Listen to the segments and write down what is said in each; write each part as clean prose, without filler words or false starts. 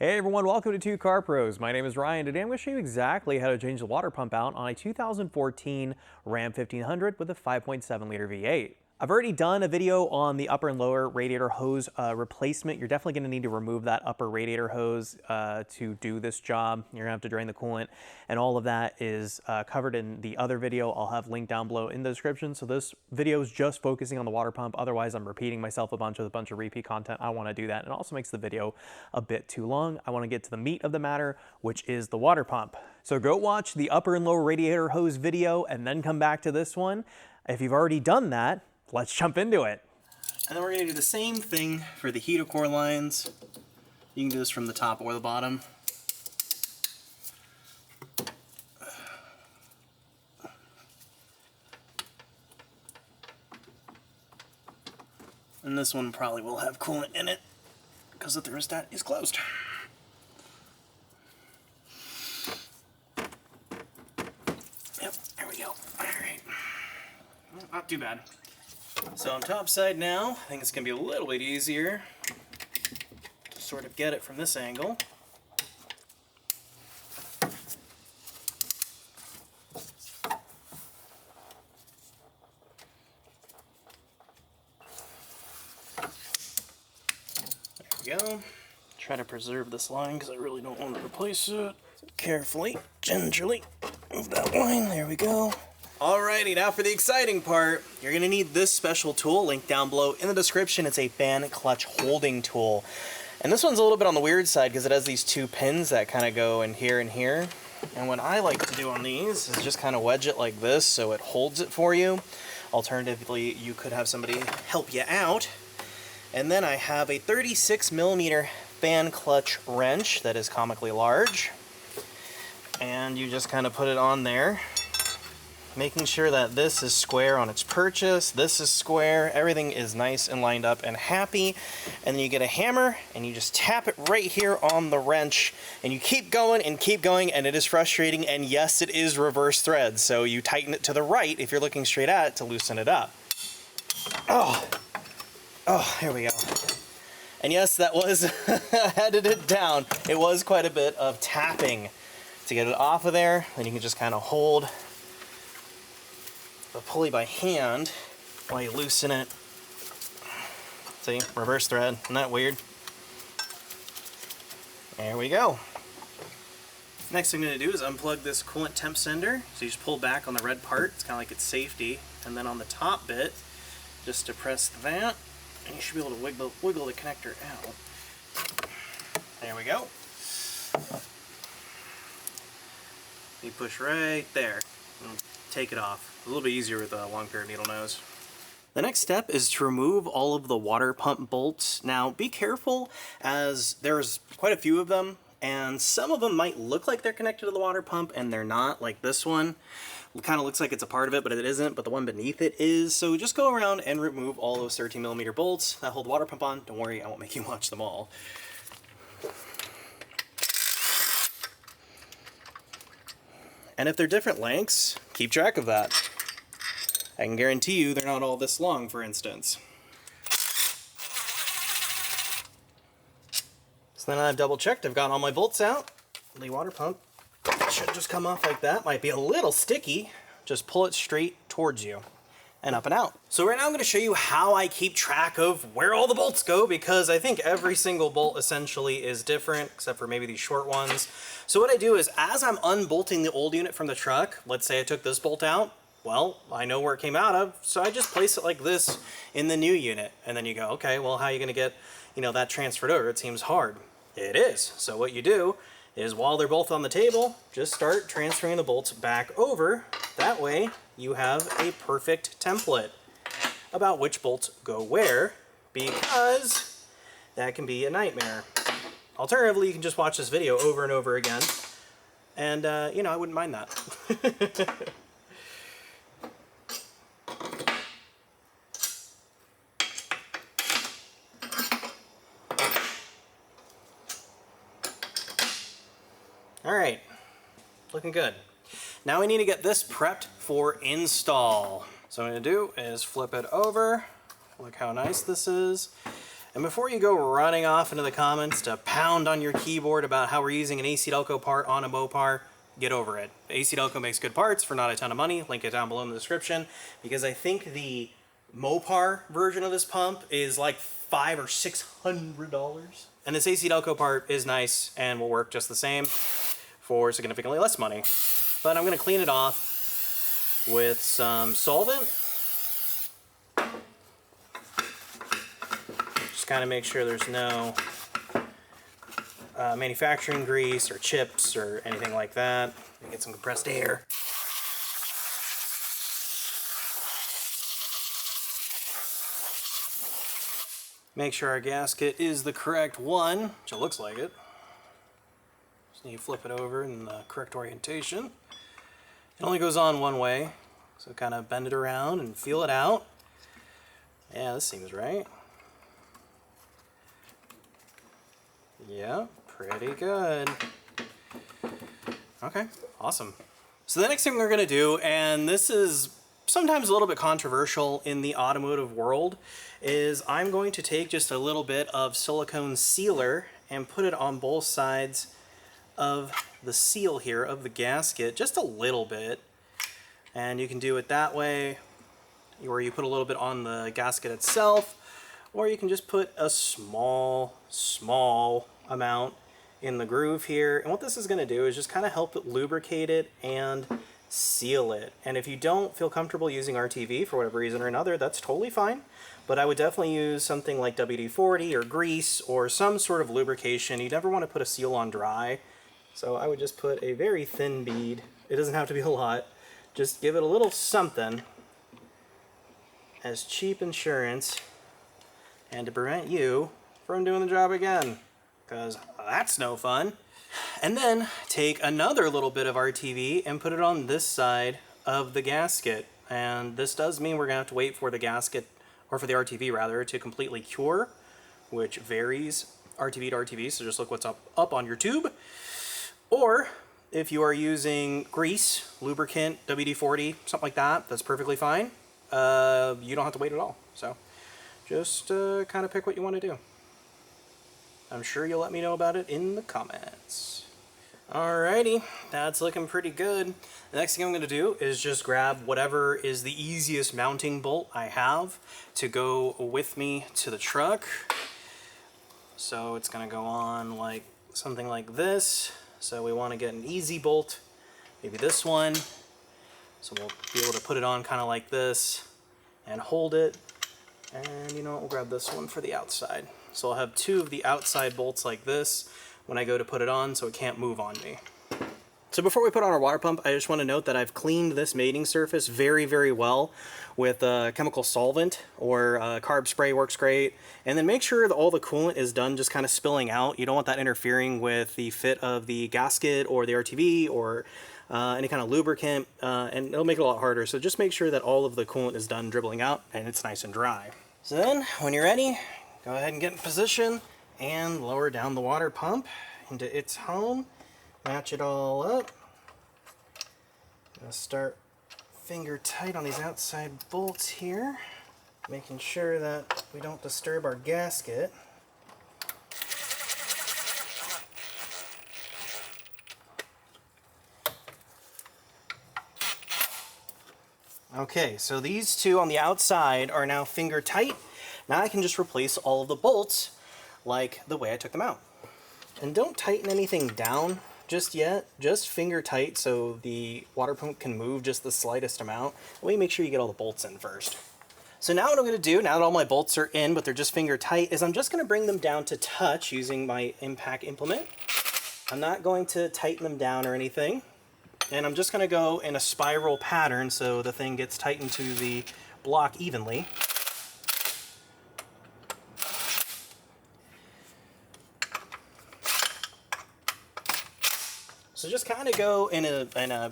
Hey everyone, welcome to Two Car Pros. My name is Ryan. Today I'm going to show you exactly how to change the water pump out on a 2014 Ram 1500 with a 5.7 liter V8. I've already done a video on the upper and lower radiator hose replacement. You're definitely going to need to remove that upper radiator hose to do this job. You're going to have to drain the coolant, and all of that is covered in the other video. I'll have linked down below in the description. So this video is just focusing on the water pump. Otherwise, I'm repeating myself a bunch of repeat content. I want to do that. And it also makes the video a bit too long. I want to get to the meat of the matter, which is the water pump. So go watch the upper and lower radiator hose video and then come back to this one. If you've already done that, let's jump into it. And then we're going to do the same thing for the heater core lines. You can do this from the top or the bottom. And this one probably will have coolant in it because the thermostat is closed. Yep, there we go. Alright. Not too bad. So on top side now, I think it's going to be a little bit easier to sort of get it from this angle. There we go. Try to preserve this line because I really don't want to replace it. So carefully, gingerly move that line. There we go. Alrighty, now for the exciting part, you're going to need this special tool, linked down below in the description. It's a fan clutch holding tool. And this one's a little bit on the weird side because it has these two pins that kind of go in here and here. And what I like to do on these is just kind of wedge it like this so it holds it for you. Alternatively, you could have somebody help you out. And then I have a 36mm fan clutch wrench that is comically large. And you just kind of put it on there, making sure that this is square on its purchase, this is square, everything is nice and lined up and happy. And then you get a hammer and you just tap it right here on the wrench and you keep going, and it is frustrating, and yes, it is reverse thread, so you tighten it to the right if you're looking straight at it to loosen it up. Oh, here we go. And yes, that was headed it down. It was quite a bit of tapping to get it off of there. Then you can just kind of hold the pulley by hand while you loosen it. See, reverse thread, isn't that weird? There we go. Next thing I'm going to do is unplug this coolant temp sender. So you just pull back on the red part, it's kind of like its safety, and then on the top bit, just depress that, and you should be able to wiggle the connector out. There we go. You push right there and take it off. A little bit easier with a long pair of needle nose. The next step is to remove all of the water pump bolts. Now be careful, as there's quite a few of them, and some of them might look like they're connected to the water pump and they're not, like this one. It kind of looks like it's a part of it, but it isn't, but the one beneath it is. So just go around and remove all those 13mm bolts that hold the water pump on. Don't worry, I won't make you watch them all. And if they're different lengths, keep track of that. I can guarantee you they're not all this long, for instance. So then I've double checked, I've got all my bolts out. The water pump should just come off like that. Might be a little sticky. Just pull it straight towards you and up and out. So right now I'm going to show you how I keep track of where all the bolts go, because I think every single bolt essentially is different, except for maybe these short ones. So what I do is, as I'm unbolting the old unit from the truck, let's say I took this bolt out, well, I know where it came out of, so I just place it like this in the new unit. And then you go, okay, well, how are you going to get, that transferred over? It seems hard. It is. So what you do is, while they're both on the table, just start transferring the bolts back over. That way you have a perfect template about which bolts go where, because that can be a nightmare. Alternatively, you can just watch this video over and over again, and I wouldn't mind that. Alright, looking good. Now we need to get this prepped for install. So what I'm going to do is flip it over. Look how nice this is. And before you go running off into the comments to pound on your keyboard about how we're using an AC Delco part on a Mopar, get over it. AC Delco makes good parts for not a ton of money. Link it down below in the description, because I think the Mopar version of this pump is like $500 or $600. And this AC Delco part is nice and will work just the same for significantly less money. But I'm going to clean it off with some solvent. Just kind of make sure there's no manufacturing grease or chips or anything like that. Get some compressed air. Make sure our gasket is the correct one, which it looks like it. Just need to flip it over in the correct orientation. It only goes on one way, so kind of bend it around and feel it out. Yeah, this seems right. Yeah, pretty good. Okay, awesome. So the next thing we're gonna do, and this is sometimes a little bit controversial in the automotive world, is I'm going to take just a little bit of silicone sealer and put it on both sides of the seal here of the gasket, just a little bit. And you can do it that way, or you put a little bit on the gasket itself, or you can just put a small amount in the groove here. And what this is going to do is just kind of help it lubricate it and seal it. And if you don't feel comfortable using RTV for whatever reason or another, that's totally fine. But I would definitely use something like WD-40 or grease or some sort of lubrication. You never want to put a seal on dry. So I would just put a very thin bead. It doesn't have to be a lot. Just give it a little something as cheap insurance and to prevent you from doing the job again, because that's no fun. And then take another little bit of RTV and put it on this side of the gasket. And this does mean we're gonna have to wait for the gasket, or for the RTV rather, to completely cure, which varies RTV to RTV, so just look what's up on your tube. Or if you are using grease, lubricant, WD-40, something like that, that's perfectly fine. You don't have to wait at all. So just kind of pick what you want to do. I'm sure you'll let me know about it in the comments. Alrighty, that's looking pretty good. The next thing I'm going to do is just grab whatever is the easiest mounting bolt I have to go with me to the truck. So it's going to go on like something like this. So we want to get an easy bolt, maybe this one. So we'll be able to put it on kind of like this and hold it. And you know what, we'll grab this one for the outside. So I'll have two of the outside bolts like this when I go to put it on, so it can't move on me. So before we put on our water pump, I just want to note that I've cleaned this mating surface very, very well with chemical solvent, or carb spray works great. And then make sure that all the coolant is done just kind of spilling out. You don't want that interfering with the fit of the gasket or the RTV or any kind of lubricant, and it'll make it a lot harder. So just make sure that all of the coolant is done dribbling out and it's nice and dry. So then, when you're ready, go ahead and get in position and lower down the water pump into its home. Match it all up. Gonna start finger tight on these outside bolts here, making sure that we don't disturb our gasket. Okay, so these two on the outside are now finger tight. Now I can just replace all of the bolts like the way I took them out. And don't tighten anything down just yet, just finger tight so the water pump can move just the slightest amount. That way, make sure you get all the bolts in first. So now what I'm going to do, now that all my bolts are in, but they're just finger tight, is I'm just going to bring them down to touch using my impact implement. I'm not going to tighten them down or anything. And I'm just going to go in a spiral pattern so the thing gets tightened to the block evenly. So just kind of go in a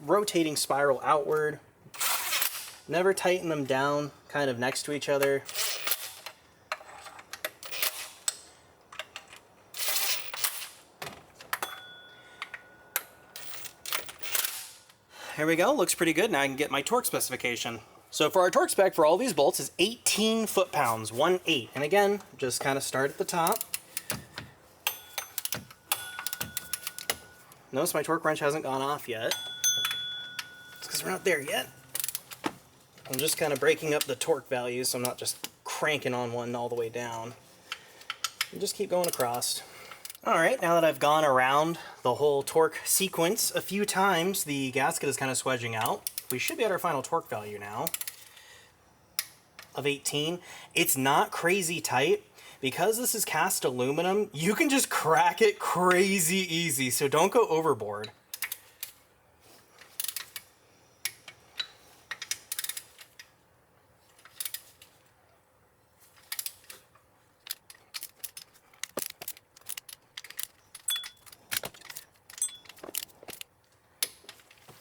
rotating spiral outward. Never tighten them down kind of next to each other. Here we go, looks pretty good. Now I can get my torque specification. So for our torque spec for all these bolts is 18 foot-pounds, 1/8. And again, just kind of start at the top. Notice my torque wrench hasn't gone off yet. It's because we're not there yet. I'm just kind of breaking up the torque values so I'm not just cranking on one all the way down. And just keep going across. Alright, now that I've gone around the whole torque sequence a few times, the gasket is kind of swedging out. We should be at our final torque value now of 18. It's not crazy tight. Because this is cast aluminum, you can just crack it crazy easy, so don't go overboard.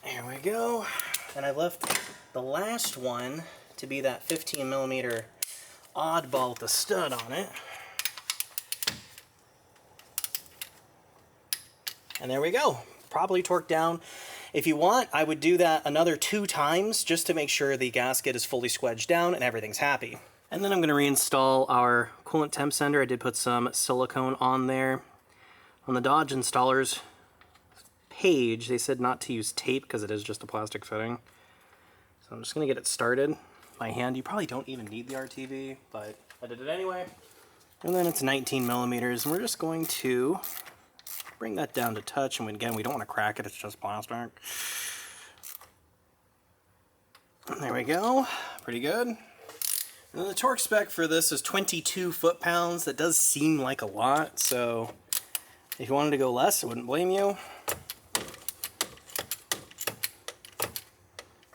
There we go. And I've left the last one to be that 15mm oddball with the stud on it. And there we go, properly torqued down. If you want, I would do that another 2 times just to make sure the gasket is fully squedged down and everything's happy. And then I'm going to reinstall our coolant temp sender. I did put some silicone on there. On the Dodge installer's page, they said not to use tape because it is just a plastic fitting. So I'm just going to get it started by hand. You probably don't even need the RTV, but I did it anyway. And then it's 19mm, and we're just going to bring that down to touch, and again, we don't want to crack it, it's just plastic. There we go, pretty good. And then the torque spec for this is 22 foot-pounds. That does seem like a lot, so if you wanted to go less, I wouldn't blame you.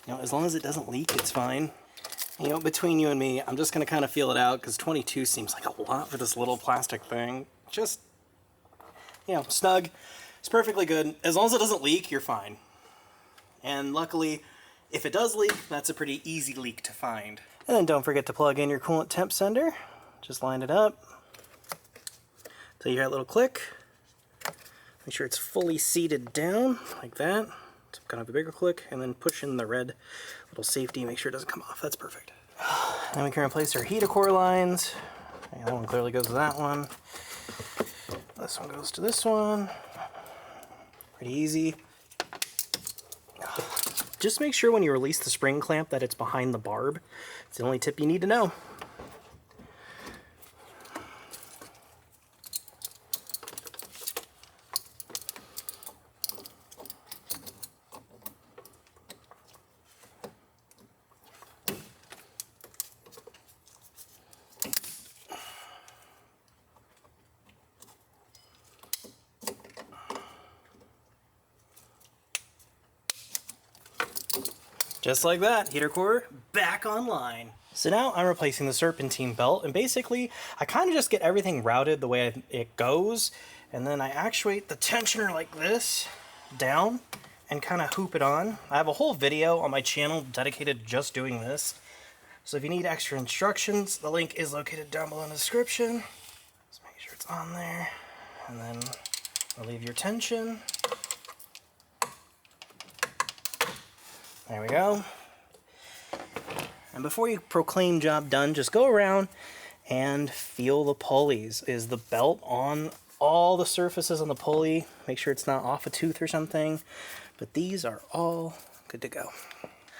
You know, as long as it doesn't leak, it's fine. You know, between you and me, I'm just going to kind of feel it out, because 22 seems like a lot for this little plastic thing. Just, you know, snug. It's perfectly good. As long as it doesn't leak, you're fine. And luckily, if it does leak, that's a pretty easy leak to find. And then don't forget to plug in your coolant temp sender. Just line it up till you hear that little click. Make sure it's fully seated down, like that. So kind of a bigger click, and then push in the red little safety, make sure it doesn't come off. That's perfect. Then we can replace our heater core lines. And that one clearly goes to that one. This one goes to this one. Pretty easy. Just make sure when you release the spring clamp that it's behind the barb. It's the only tip you need to know. Just like that, heater core back online. So now I'm replacing the serpentine belt, and basically I kind of just get everything routed the way it goes, and then I actuate the tensioner like this down and kind of hoop it on. I have a whole video on my channel dedicated to just doing this. So if you need extra instructions, the link is located down below in the description. Just make sure it's on there, and then relieve your tension. There we go. And before you proclaim job done, just go around and feel the pulleys. Is the belt on all the surfaces on the pulley? Make sure it's not off a tooth or something. But these are all good to go.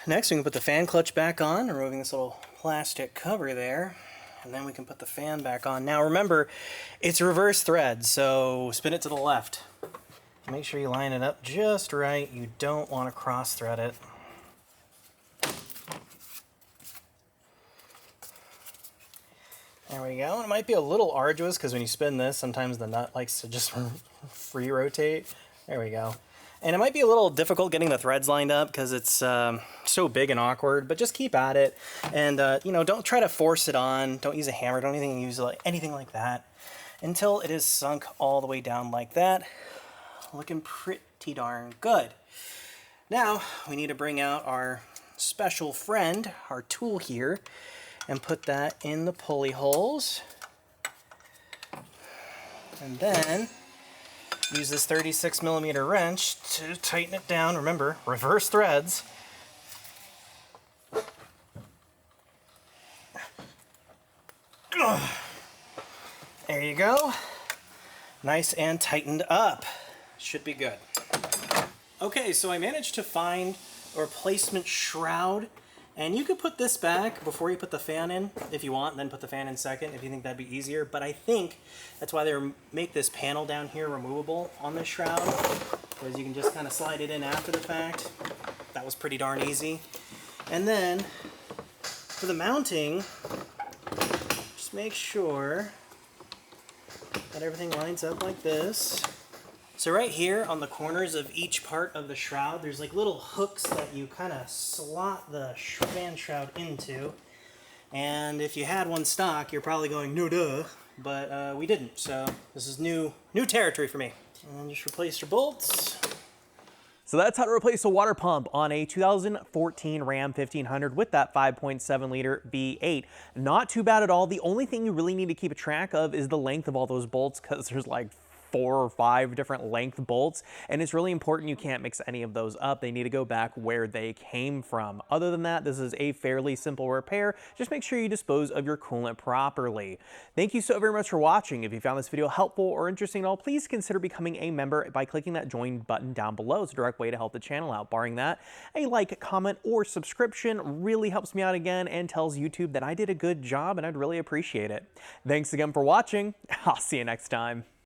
Next, we can put the fan clutch back on, removing this little plastic cover there. And then we can put the fan back on. Now remember, it's reverse thread, so spin it to the left. Make sure you line it up just right. You don't want to cross thread it. There we go. And it might be a little arduous because when you spin this, sometimes the nut likes to just free rotate. There we go. And it might be a little difficult getting the threads lined up because it's so big and awkward, but just keep at it. And, you know, don't try to force it on. Don't use a hammer. Don't even use anything like that until it is sunk all the way down like that. Looking pretty darn good. Now, we need to bring out our special friend, our tool here, and put that in the pulley holes. And then use this 36mm wrench to tighten it down. Remember, reverse threads. go. Nice and tightened up. Should be good. Okay, so I managed to find a replacement shroud, and you could put this back before you put the fan in if you want, then put the fan in second if you think that'd be easier. But I think that's why they make this panel down here removable on this shroud, because you can just kind of slide it in after the fact. That was pretty darn easy. And then for the mounting, just make sure that everything lines up like this. So right here on the corners of each part of the shroud, there's like little hooks that you kind of slot the fan shroud into. And if you had one stock, you're probably going, no duh, but we didn't. So this is new territory for me. And then just replace your bolts. So that's how to replace a water pump on a 2014 Ram 1500 with that 5.7 liter V8. Not too bad at all. The only thing you really need to keep a track of is the length of all those bolts, because there's like 4 or 5 different length bolts, and it's really important you can't mix any of those up. They need to go back where they came from. Other than that, this is a fairly simple repair. Just make sure you dispose of your coolant properly. Thank you so very much for watching. If you found this video helpful or interesting at all, please consider becoming a member by clicking that join button down below. It's a direct way to help the channel out. Barring that, a like, comment, or subscription really helps me out again and tells YouTube that I did a good job, and I'd really appreciate it. Thanks again for watching. I'll see you next time.